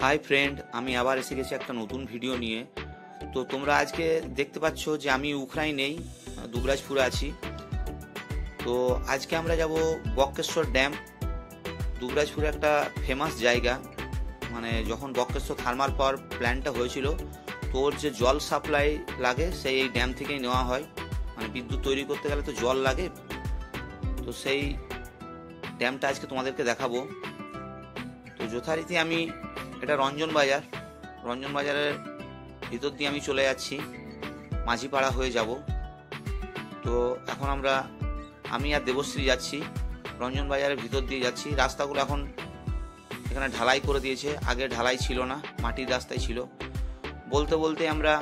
Hi friend, আমি আবার এসে গেছি একটা নতুন ভিডিও নিয়ে। তো তোমরা আজকে দেখতে পাচ্ছ যে আমি উখরাইনেই দুবরাজপুরে আছি। তো আজকে আমরা যাব বক্রেশ্বর ড্যাম। দুবরাজপুরে একটা ফেমাস জায়গা, মানে যখন বক্রেশ্বর থার্মাল পাওয়ার প্ল্যান্টটা হয়েছিল তো ওর যে জল সাপ্লাই লাগে সেই এই ড্যাম থেকেই নেওয়া হয়। মানে বিদ্যুৎ তৈরি করতে গেলে তো জল লাগে, তো সেই ড্যামটা আজকে তোমাদেরকে দেখাবো। তো যথারীতি আমি এটা রঞ্জন বাজারের ভিতর দিয়ে আমি চলে যাচ্ছি, মাঝিপাড়া হয়ে যাব। তো এখন আমি আর দেবশ্রী যাচ্ছি, রঞ্জন বাজারের ভিতর দিয়ে যাচ্ছি। রাস্তাগুলো এখন এখানে ঢালাই করে দিয়েছে, আগে ঢালাই ছিল না, মাটির রাস্তায় ছিল। বলতে বলতে আমরা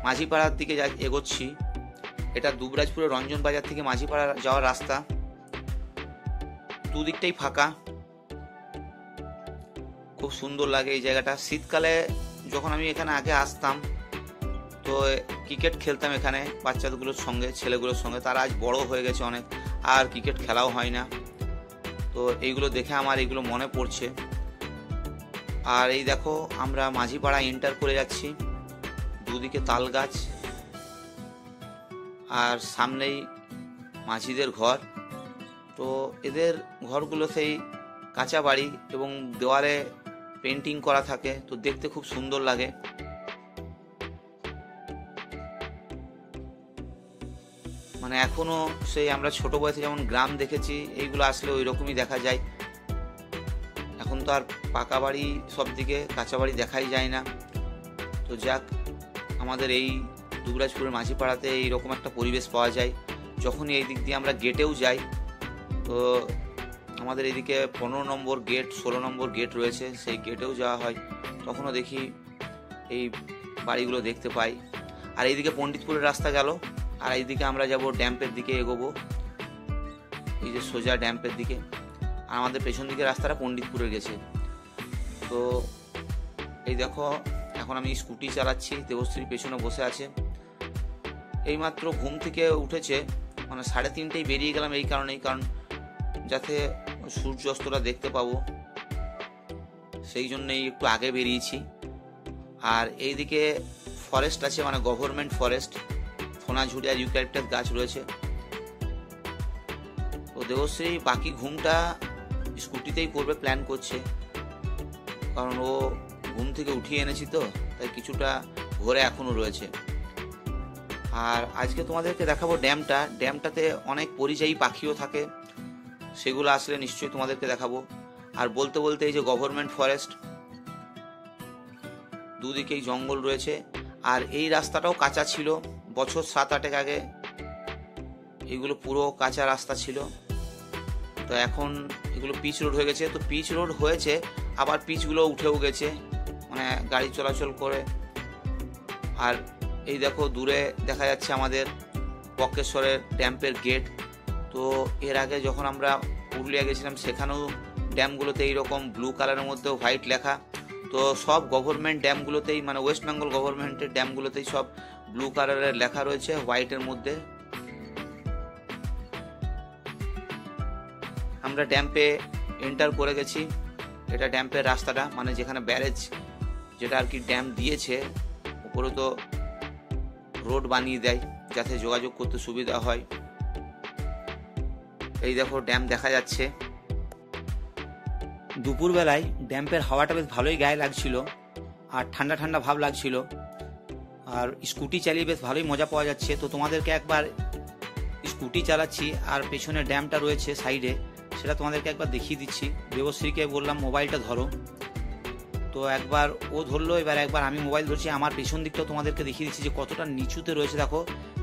মাঝিপাড়ার দিকে এগোচ্ছি। এটা দুবরাজপুরের রঞ্জন বাজার থেকে মাঝিপাড়া যাওয়ার রাস্তা। দুদিকটাই ফাঁকা, খুব সুন্দর লাগে এই জায়গাটা। শীতকালে যখন আমি এখানে আগে আসতাম তো ক্রিকেট খেলতাম এখানে বাচ্চাগুলোর সঙ্গে, ছেলেগুলোর সঙ্গে। তারা আজ বড় হয়ে গেছে অনেক, আর ক্রিকেট খেলাও হয় না। তো এইগুলো দেখে আমার এইগুলো মনে পড়ছে। আর এই দেখো আমরা মাঝিপাড়া এন্টার করে যাচ্ছি, দুদিকে তাল গাছ, আর সামনেই মাঝিদের ঘর। তো এদের ঘরগুলো সেই কাঁচা বাড়ি এবং দেওয়ালে পেন্টিং করা থাকে, তো দেখতে খুব সুন্দর লাগে। মানে এখনো সেই আমরা ছোট বয়সে যেমন গ্রাম দেখেছি, এইগুলো আসলে ওই রকমই দেখা যায়। এখন তো আর পাকা বাড়ি সব দিকে, কাঁচা বাড়ি দেখাই যায় না। তো যাক, আমাদের এই দুবরাজপুরের মাঝিপাড়াতে এইরকম একটা পরিবেশ পাওয়া যায়। যখনই এই দিক দিয়ে আমরা গেটেও যাই, তো আমাদের এদিকে 15 নম্বর গেট, 16 নম্বর গেট রয়েছে, সেই গেটেও যাওয়া হয়, তখনও দেখি এই বাড়িগুলো দেখতে পাই। আর এইদিকে পণ্ডিতপুরের রাস্তা গেল, আর এইদিকে আমরা যাব ড্যাম্পের দিকে এগোবো, এই যে সোজা ড্যাম্পের দিকে। আর আমাদের পেছন দিকে রাস্তাটা পণ্ডিতপুরে গেছে। তো এই দেখো এখন আমি স্কুটি চালাচ্ছি, দেবশ্রী পেছনে বসে আছে। এইমাত্র ঘুম থেকে উঠেছে, মানে 3:30টায় বেরিয়ে গেলাম এই কারণেই, কারণ যাতে সূর্যাস্তটা দেখতে পাবো, সেই জন্যই একটু আগে বেরিয়েছি। আর এইদিকে ফরেস্ট আছে, মানে গভর্নমেন্ট ফরেস্ট, সোনাঝুরি আর ইউক্যালিপটাস গাছ রয়েছে। তো দেবশ্রী বাকি ঘুমটা স্কুটিতেই করবে প্ল্যান করছে, কারণ ও ঘুম থেকে উঠিয়ে এনেছি তো, তাই কিছুটা ঘোরে এখনো রয়েছে। আর আজকে তোমাদেরকে দেখাবো ড্যামটাতে অনেক পরিযায়ী পাখিও থাকে, সেগুলো আসলে নিশ্চয়ই তোমাদেরকে দেখাবো। আর বলতে বলতে এই যে গভর্নমেন্ট ফরেস্ট, দুদিকেই জঙ্গল রয়েছে। আর এই রাস্তাটাও কাঁচা ছিল, বছর 7-8 আগে এগুলো পুরো কাঁচা রাস্তা ছিল। তো এখন এগুলো পিচ রোড হয়ে গেছে। তো পিচ রোড হয়েছে, আবার পিচগুলো উঠেও গেছে, মানে গাড়ি চলাচল করে। আর এই দেখো দূরে দেখা যাচ্ছে আমাদের বক্রেশ্বরের ড্যাম্পের গেট। তো এর আগে যখন আমরা পুরুলিয়া গেছিলাম, সেখানেও ড্যামগুলোতে এইরকম ব্লু কালারের মধ্যে হোয়াইট লেখা। তো সব গভর্নমেন্ট ড্যামগুলোতেই, মানে ওয়েস্ট বেঙ্গল গভর্নমেন্টের ড্যামগুলোতেই সব ব্লু কালারের লেখা রয়েছে হোয়াইটের মধ্যে। আমরা ড্যাম্পে এন্টার করে গেছি। এটা ড্যাম্পের রাস্তাটা, মানে যেখানে ব্যারেজ, যেটা আর কি ড্যাম দিয়েছে, উপরে তো রোড বানিয়ে দেয় যাতে যোগাযোগ করতে সুবিধা হয়। এই দেখো ড্যাম দেখা যাচ্ছে। দুপুরবেলায় ড্যাম্পের হাওয়াটা বেশ ভালোই গায়ে লাগছিল, আর ঠান্ডা ঠান্ডা ভাব লাগছিল। আর স্কুটি চালিয়ে বেশ ভালোই মজা পাওয়া যাচ্ছে। তো তোমাদেরকে একবার স্কুটি চালাচ্ছি, আর পেছনে ড্যামটা রয়েছে সাইডে, সেটা তোমাদেরকে একবার দেখিয়ে দিচ্ছি। দেবশ্রীকে বললাম মোবাইলটা ধরো, তো একবার ও ধরলো, এবার একবার আমি মোবাইল ধরছি। আমার পেছন দিকটা তোমাদেরকে দেখিয়ে দিচ্ছি যে কতটা নিচুতে রয়েছে। দেখো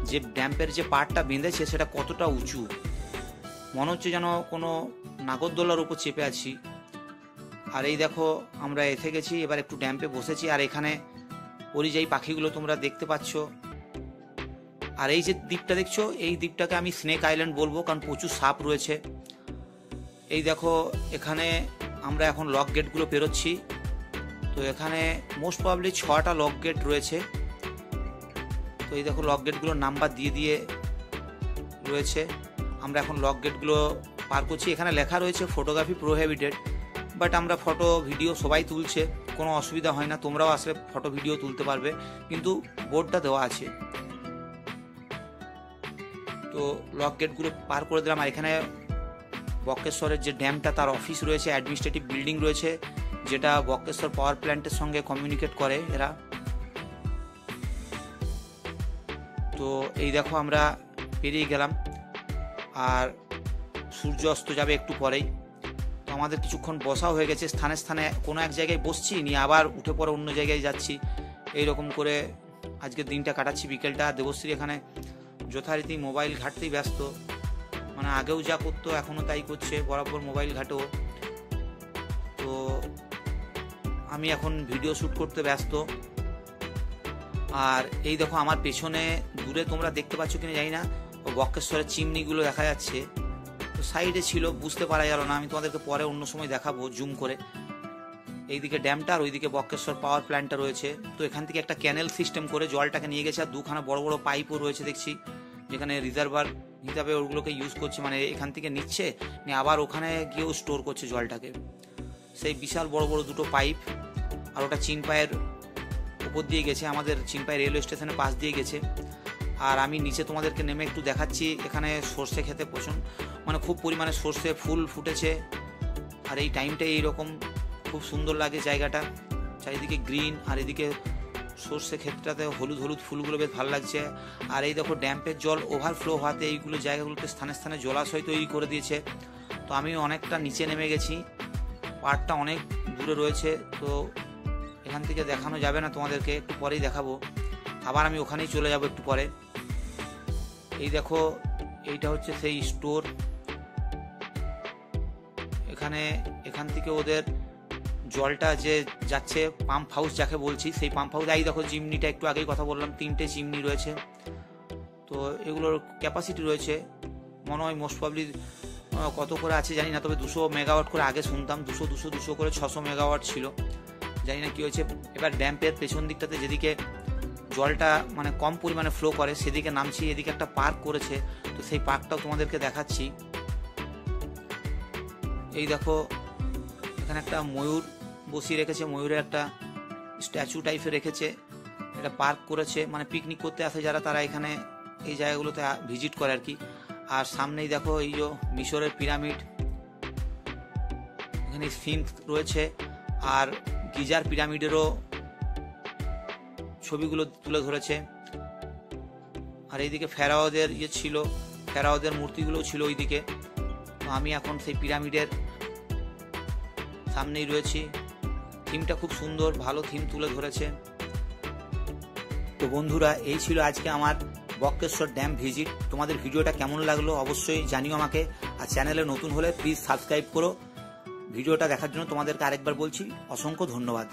যে ড্যাম্পের যে পাড়টা বেঁধেছে সেটা কতটা উঁচু, মনে হচ্ছে যেন কোনো নাগরদোলার উপর চেপে আছি। আর এই দেখো আমরা এসে গেছি, এবার একটু ড্যাম্পে বসেছি। আর এখানে পরিযায়ী পাখিগুলো তোমরা দেখতে পাচ্ছ। আর এই যে দ্বীপটা দেখছো, এই দ্বীপটাকে আমি স্নেক আইল্যান্ড বলবো, কারণ প্রচুর সাপ রয়েছে। এই দেখো এখানে আমরা এখন লক গেটগুলো পেরোচ্ছি। তো এখানে মোস্ট প্রবাবলি 6টা লক গেট রয়েছে। তো এই দেখো লক গেটগুলোর নাম্বার দিয়ে দিয়ে রয়েছে। আমরা এখন লক গেটগুলো পার করছি। এখানে লেখা রয়েছে ফটোগ্রাফি প্রোহিবিটেড, বাট আমরা ফটো ভিডিও সবাই তুলছে, কোনো অসুবিধা হয় না, তোমরাও আসলে ফটো ভিডিও তুলতে পারবে, কিন্তু বোর্ডটা দেওয়া আছে। তো লক গেটগুলো পার করে দিলাম। আর এখানে বক্রেশ্বরের যে ড্যামটা তার অফিস রয়েছে, অ্যাডমিনিস্ট্রেটিভ বিল্ডিং রয়েছে, যেটা বক্রেশ্বর পাওয়ার প্ল্যান্টের সঙ্গে কমিউনিকেট করে এরা। তো এই দেখো আমরা পেরিয়ে গেলাম, আর সূর্য অস্ত যাবে একটু পরেই। তো আমাদের কিছুক্ষণ বসাও হয়ে গেছে, স্থানে স্থানে কোনো এক জায়গায় বসছি, নিয়ে আবার উঠে পরে অন্য জায়গায় যাচ্ছি, এইরকম করে আজকের দিনটা কাটাচ্ছি। বিকেলটা দেবশ্রী এখানে যথারীতি মোবাইল ঘাঁটতেই ব্যস্ত, মানে আগেও যা করতো এখনও তাই করছে, বরাবর মোবাইল ঘাঁটো। তো আমি এখন ভিডিও শ্যুট করতে ব্যস্ত। আর এই দেখো আমার পেছনে দূরে তোমরা দেখতে পাচ্ছ কিনা জানি না, বক্রেশ্বরের চিমনিগুলো দেখা যাচ্ছে। তো সাইডে ছিল, বুঝতে পারা গেল না, আমি তোমাদেরকে পরে অন্য সময় দেখাবো জুম করে। এইদিকে ড্যামটা আর ওইদিকে বক্রেশ্বর পাওয়ার প্ল্যান্টটা রয়েছে। তো এখান থেকে একটা ক্যানেল সিস্টেম করে জলটাকে নিয়ে গেছে, আর দুখানা বড় বড় পাইপও রয়েছে দেখছি, যেখানে রিজার্ভার হিসাবে ওগুলোকে ইউজ করছে, মানে এখান থেকে নিচ্ছে নিয়ে আবার ওখানে গিয়েও স্টোর করছে জলটাকে। সেই বিশাল বড় বড় দুটো পাইপ, আর ওটা চিনপায়ের উপর দিয়ে গেছে, আমাদের চিনপাই রেলওয়ে স্টেশনের পাশ দিয়ে গেছে। আর আমি নিচে তোমাদেরকে নেমে একটু দেখাচ্ছি, এখানে সর্ষে খেতে প্রচুর, মানে খুব পরিমাণে সর্ষে ফুল ফুটেছে। আর এই টাইমটাই এইরকম খুব সুন্দর লাগে জায়গাটা, চারিদিকে গ্রিন, আর এদিকে সর্ষে ক্ষেতটাতে হলুদ হলুদ ফুলগুলো বেশ ভালো লাগছে। আর এই দেখো ড্যাম্পের জল ওভারফ্লো হওয়াতে এইগুলো জায়গাগুলোতে স্থানে স্থানে জলাশয় তৈরি করে দিয়েছে। তো আমি অনেকটা নিচে নেমে গেছি, পাড়টা অনেক দূরে রয়েছে, তো এখান থেকে দেখানো যাবে না তোমাদেরকে, একটু পরেই দেখাবো। আবার আমি ওখানেই চলে যাব একটু পরে। এই দেখো এইটা হচ্ছে সেই স্টোর, এখান থেকে ওদের জলটা যে যাচ্ছে পাম্প হাউস যাকে বলছি, সেই পাম্প হাউস। এই দেখো চিমনিটা, একটু আগেই কথা বললাম, 3টে চিমনি রয়েছে। তো এগুলোর ক্যাপাসিটি রয়েছে মনে হয় মোস্ট প্রবলি কত করে আছে জানি না, তবে 200 মেগাওয়াট করে আগে শুনতাম, 200 করে 600 মেগাওয়াট ছিল, জানি না কি হয়েছে। এবার ড্যাম্পের পেছন দিকটাতে যেদিকে জলটা মানে কম পরিমাণে ফ্লো করে সেদিকে নামছি, এদিকে একটা পার্ক করেছে, তো সেই পার্কটাও তোমাদেরকে দেখাচ্ছি। এই দেখো এখানে একটা ময়ূর বসিয়ে রেখেছে, ময়ূরের একটা স্ট্যাচু টাইপের রেখেছে, এটা পার্ক করেছে, মানে পিকনিক করতে আসে যারা, তারা এখানে এই জায়গাগুলোতে ভিজিট করে আর কি। আর সামনেই দেখো এই যে মিশরের পিরামিড, এখানে স্ফিংক্স রয়েছে, আর গিজার পিরামিডেরও ছবিগুলো তুলে ধরেছে। আর এইদিকে ফেরাওদের ছিল, ফেরাওদের মূর্তিগুলো ছিল ওইদিকে। তো আমি এখন সেই পিরামিডের সামনেই রয়েছি। থিমটা খুব সুন্দর, ভালো থিম তুলে ধরেছে। তো বন্ধুরা, এই ছিল আজকে আমার বক্রেশ্বর ড্যাম ভিজিট। তোমাদের ভিডিওটা কেমন লাগলো অবশ্যই জানিও আমাকে, আর চ্যানেলে নতুন হলে প্লিজ সাবস্ক্রাইব করো। ভিডিওটা দেখার জন্য তোমাদেরকে আরেকবার বলছি অসংখ্য ধন্যবাদ।